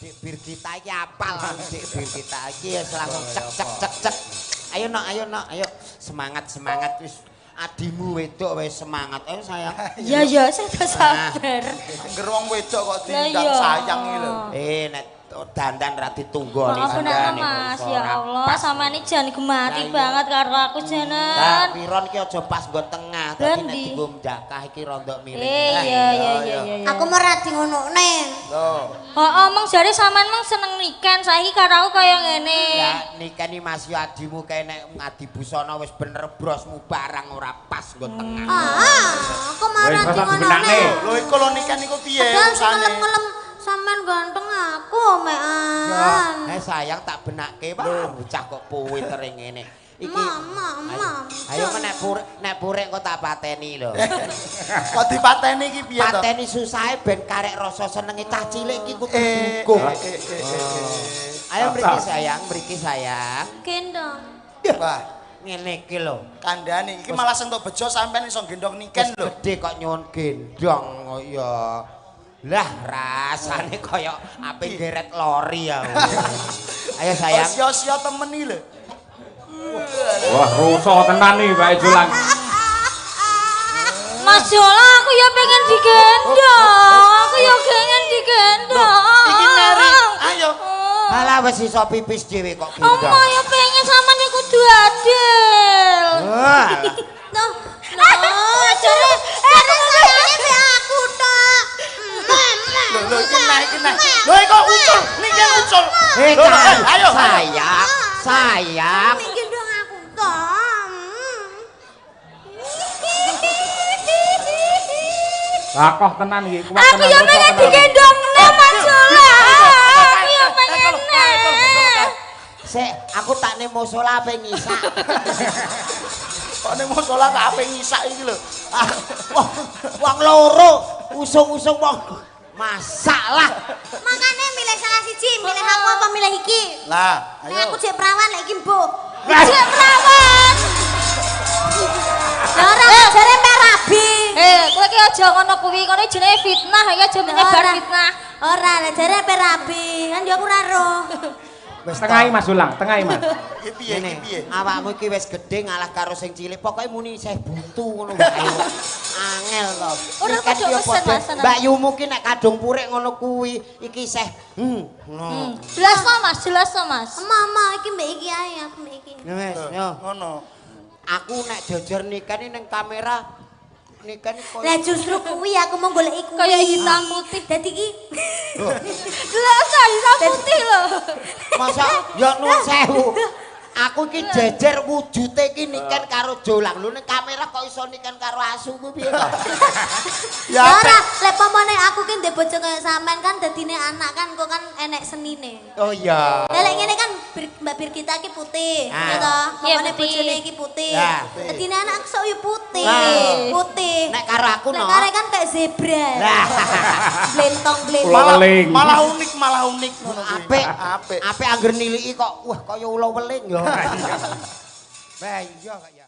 Dik Birgita iki apal Dik Birgita iki langsung cek. Ayo nok, ayo. Semangat wis. Adimu wedok wis semangat. Ayo sayang. Ya, saya udah sabar. Ngger wong wedok kok diundang sayang iki lho. Nek dandan ra ditunggoni Maaf Mas, ya Allah, sama ini jangan gemati banget karo aku janan. Lah piron ki aja pas nggo tengah, dadi nek dienggo mdakah iki rondok miring. Iya. Aku merah di ngonokne. Loh. Omong jare sampean mong seneng niken, saiki karo aku kaya ngene. Lah nikeni Mas yo adimu kae nek ngadi busana wis bener brosmu barang ora pas nggo tengah. Aku marah di ngonokne. Lho iku lho nikan iku piye Padahal usane? ngelem-ngelem sampean ganteng aku mean. Sayang tak benake bocah kok pinter ngene. Iki Mama. Ayo nek purek kok tak pateni lho. Kok dipateni iki piye to? Pateni susahe ben karek rasa senenge cah cilik iki kudu dukung. Ayo mriki sayang. Gendong. Wah, Ngene iki lho. kandhane iki malah sentuk bejo sampean iso gendong niken lho. Gede kok nyuwun gendong kok ya. Lah rasane kaya ape geret lori ya. Ayo sayang. Sia-sia temen iki lho. Wah, rusuh tenan nih Mbak Julang. Mas Jola, aku ya pengen digendong. Aku ya pengen digendong. Iki Mary, ayo. Alah wis iso pipis dhewe kok gendong. Oma ya pengen sampean kudu adil. Loh, jare sayangnya be aku tok. Lho iki naik. Lho kok ucul, niken ucul. Ayo sayang. Gendong aku tok. Lakoh tenan iki, kuat Aku tenan ya rusuh pengen tenan. digendong Mas Jola. Aku ya pengen. Sik, aku tak ning musala ape ngisak. Kok ning musala tak ape ngisak iki lho. Wong loro, usung-usung wong masalah. Makanya milih salah siji, milih aku apa milih iki? Lah, Nek ayo. aku jek perawan lek iki mbok. Cek perawan. Ora jare perabi. Kowe ki aja ngono kuwi, kono jenenge fitnah, iki aja menyebar fitnah. Ora lek jare perabi, kan yo aku ora roh. Wis Tengahi Mas Julang, tengahi Mas. Iki piye iki piye? Awakmu iki wis gedhe ngalah karo sing cilik. Pokoke muni isih buntu ngono wae. Angel to. Ora Iki kan padha yo pesen, padha. Mas, tenan. Mbak Yumu ki nek kadung purik ngono kuwi iki isih Jelas to Mas. Mama iki mbek iki ae, aku mbek iki. Wis yo. Ngono. Aku nek jujur nikah ning kamera nikah koyo Lah justru kuwi aku mau golek kuwi. Kayak hitam putih. Dadi iki Jelas hitam putih lho. masa ya nuwun sewu. Aku iki jejer wujude iki niken karo Jolang. Lho ning kamera kok iso niken karo asu kuwi piye to? Ya ora, lek pamane aku ki ndek bojo kaya sampean kan dadine anak kan kok kan enek senine. Oh iya. Lah lek ngene kan Mbak Birgita ki putih, Ah. ya toh? Iya, Pamane putih. bojone iki putih. Lah. Dadine anak aku sok yo putih. Lah. Putih. Nek karo aku Nek no. kare kan kayak zebra. Lah. Blentong-blentong. Ulah weling. Malah unik ngono kuwi. Apik. Apik. Apik angger niliki kok wah kaya ula weling ya. Lah iya kok ya.